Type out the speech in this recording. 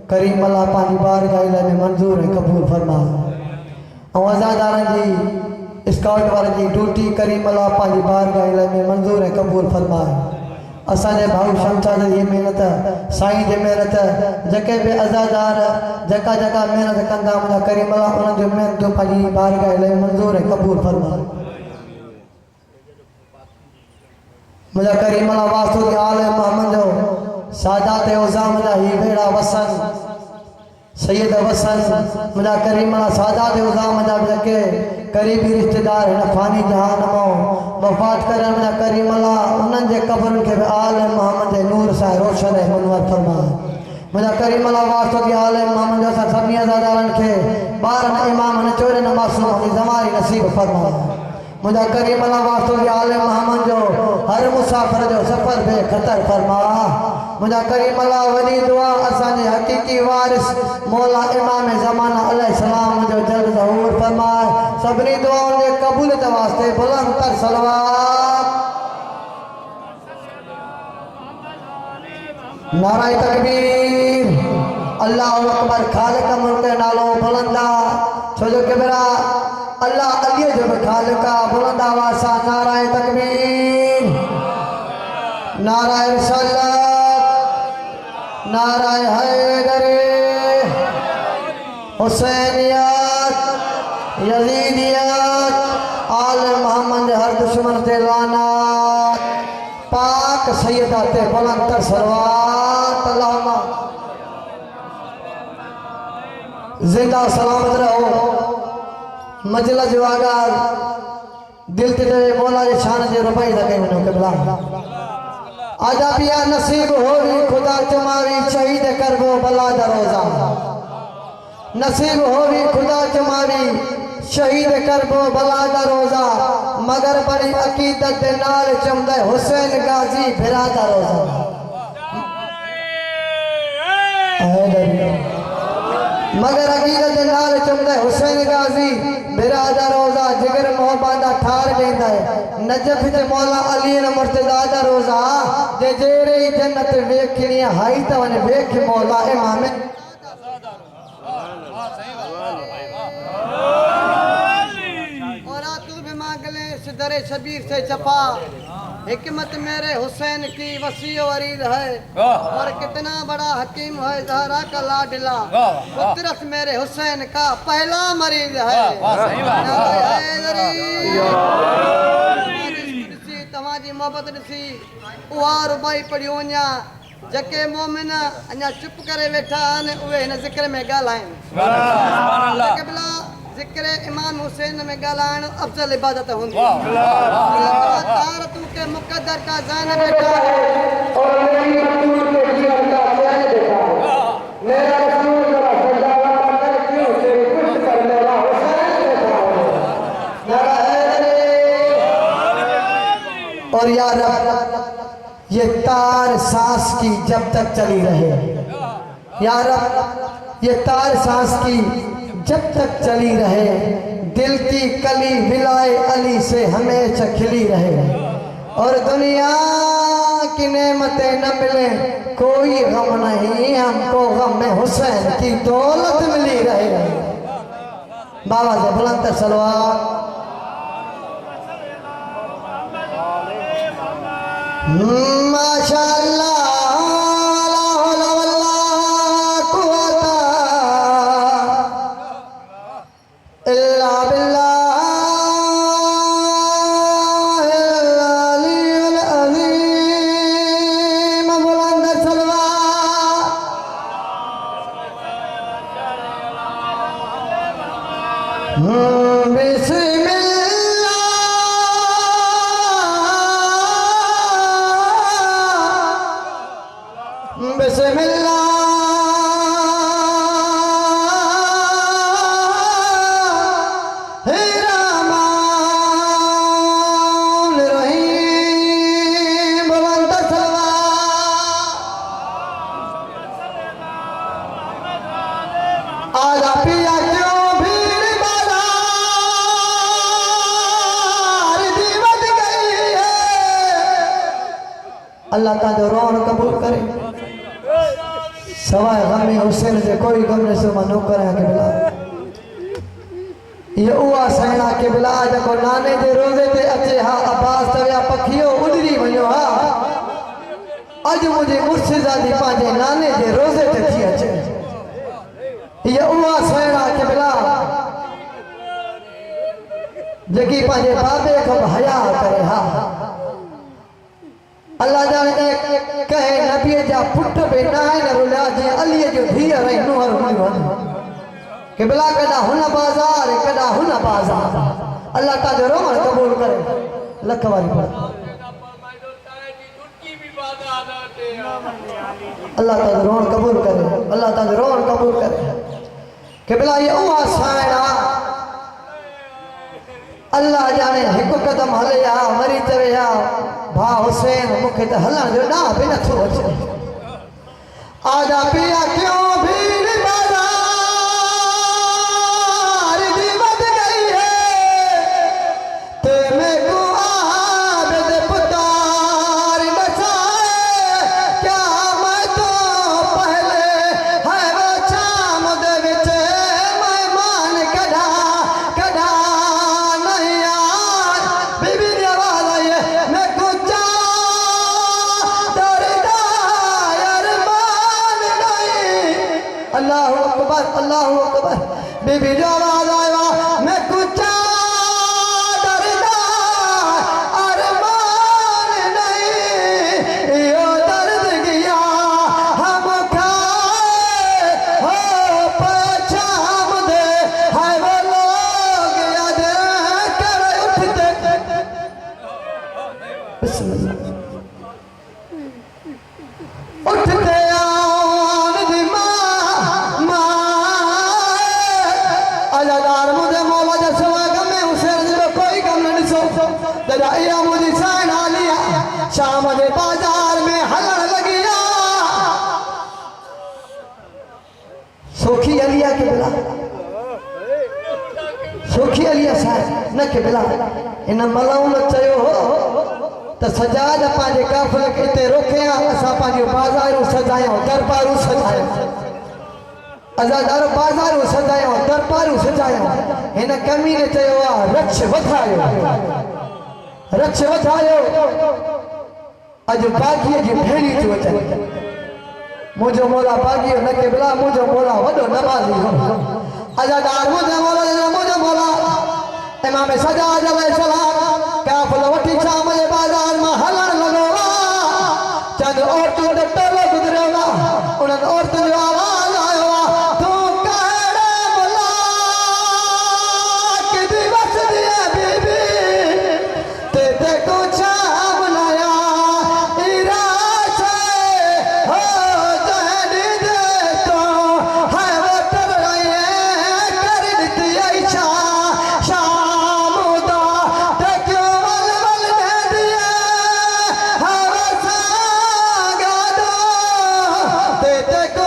करीम अल्लाह पांजी बारगाह में मंजूर है कबूल फरमा। और अज़ादारन जी स्काउट वाले जी ड्यूटी करीम अल्लाह पांजी बारगाह में मंजूर है कबूल फरमा। असांजे भाऊ शमशाद जी मेहनत साईं जी मेहनत जके भी अज़ादार जका जका मेहनत कंदा मुझा करीम अल्लाह उन जो मेहनत पांजी बारगाह में मंजूर है कबूल फरमा। मुझा करीम अल्लाह वास्तु के आले मोहम्मद जो सादात उज़ाम जा ही बेड़ा वसन सैयद वसन मुझा करीम अल्लाह सादात उज़ाम जा जके करीबी रिश्तेदार है फानी जहान में वफात कर मुझा करीम अल्लाह उन्हनि जे कब्रन के आले मोहम्मद नूर सां रोशन है मनवर फरमा। मुझा करीम अल्लाह वास्तु के आले मोहम्मद जो सभी अज़ादारन के बारन इमाम चोरन मासूम की जमारी नसीब फरमा। मुझा करीम अल्लाह वास्तु के आले मोहम्मद जो हर मुसाफिर जो सफर बे खतर फरमा। मुझा करीम अल्लाह वली दुआ असांजे हकीकी वारिस मौला इमाम ज़माना अलैहिस्सलाम जो जल्द ज़हूर फरमाए। सभी दुआओं के कबूलियत वास्ते बुलंद तर सलवात। नाराए तकबीर अल्लाहु अकबर खालिक मुल्क नालो बुलंदा छोजो के मेरा अल्लाह अली जो खालिका बुलंदा वासा। नाराए तकबीर नाराए रिसालत नाराए हैदरी हुसैनियत यजीदियत आले मोहम्मद हर दुश्मन ते लानत पाक सैयदा ते बुलंद तर सलवात। अल्लाहुम्मा जिंदा सलामत रहो। मजला जो आगार दिल ते मौला जी शान जे रुपई लगे वनो क़िबला आजा पिया नसीब होवी खुदा चमावी शहीद करबो बला दा रोजा। नसीब होवी खुदा चमावी शहीद करबो बला दा रोजा मगर बड़ी अकीदत दे नाल चमदे हुसैन गाजी फिरा दा रोजा। मगर अकीदत दे नाल चमदे हुसैन गाजी बिरादा रोजा जिगर मोहब्बत ठार देंदा है। नजफ ते मौला अली न मुर्तजा दा रोजा जे जेरे जन्नत वेखनी हाई त वन वेख मौला इमाम और तू भी मांगले सिदरे शबीर से चपा। हिकमत मेरे हुसैन की वसी वरीद है और कितना बड़ा हकीम है ज़हरा का लाडला। कुदरत मेरे हुसैन का पहला मरीज है। तमाजी मोहब्बत ॾिसी उहा रुबाई पढ़ी वञा जके मोमिन अञा चुप करे वेठा आहिनि उहे हिन ज़िक्र में ॻाल्हाइनि। ज़िक्र इमाम हुसैन में ॻाल्हाइण अफ़ज़ल इबादत हूंदी तारतू के मुक़द्दर का ज़हन बैठा है और मेरी मंजूर के जीवन का ज़हन बैठा है। मेरा रसूल जरा सजावा कर क्यों तेरे कुछ कर मेरा हुसैन बैठा है। नारा हैदरी और यार ये तार सांस की जब तक चली रहे यार ये तार सांस की जब तक चली रहे दिल की कली विलाए अली से हमेशा खिली रहे और दुनिया की नेमतें न मिले कोई गम नहीं हमको गम में हुसैन की दौलत मिली रहे। बाबा से बुलंद सलवात। माशाअल्लाह अल्लाह ताला रोन कबूल करे। सवाए गमी हुसैन जे कोई गम न सो मां नौकर है के बिला ये उआ सैना के बिला जको नाने जे रोज़े ते अचे हा अब्बास तविया पखियो उडरी वणो हा अज मुझे मुर्शिदा दी पांजे नाने जे रोज़े ते थी अचे ये उआ सैना के बिला जकी पांजे बाबे को हया करे हा अल्लाह जाने एक कहे नबी जा पुट बेटा है न रुला जे अली जो धी रही नूर हुन के बिला कदा हुन बाजार कदा हुन बाजार अल्लाह ता जो रोमन कबूल करे लख वाली पढ़ अल्लाह ता रोन कबूल करे अल्लाह ता रोन कबूल करे के बिला ये उहा सायना अल्लाह जाने एक कदम हले या मरी चवे या भा हुसैन मुखे त हलण जो ना भी नथो अचे आजा पिया क्यों भीड़ बाजार दी वध गई है ते में को आबद पुकार बचाए क्या मैं तो पहले है वो चाम दे विच मेहमान कढ़ा कढ़ा नहीं यार बीबी दी आवाज आई है मैं कुछ अल्लाहु अकबर बीबी जो आवाज आया मैं कुछ डरदा अरमान नहीं यो दर्द गया हम खाए हो पछाम दे है वो लोग याद कर उठते बिस्मिल्लाह उठते मुझे साइना लिया शाम के बाजार में हलण लगिया सोखी अलिया के बिला सोखी अलिया साहब न के बिला इन मलाउन चयो हो त सजाद पांजे काफिले के ते रोकिया असा पांजे बाजारू सजायो दरबारू सजायो अजादार बाजारू सजायो दरबारू सजायो इन कमी ने चयो रक्ष वधायो रक्ष वधायो अज बागी जी भेड़ी थी वचन मुझो मोला बागी न के बिला मुझो मोला वडो नमाजी हो अजादार मुझो मोला इमाम सजाद अलैहिस्सलाम काफिला वठी शाम जे बाजार में हलण लगो चंद औरतों दे टोलो गुजरेला उन औरतों जो आवाज आयो तू कहड़े मुला के दिवस दिया बीबी ते को छाम लाया इराश हो जहनी दे तो है वो तर रहे कर दी ऐशा शाम दा ते क्यों वल वल दे दिया हवा सागा दो ते को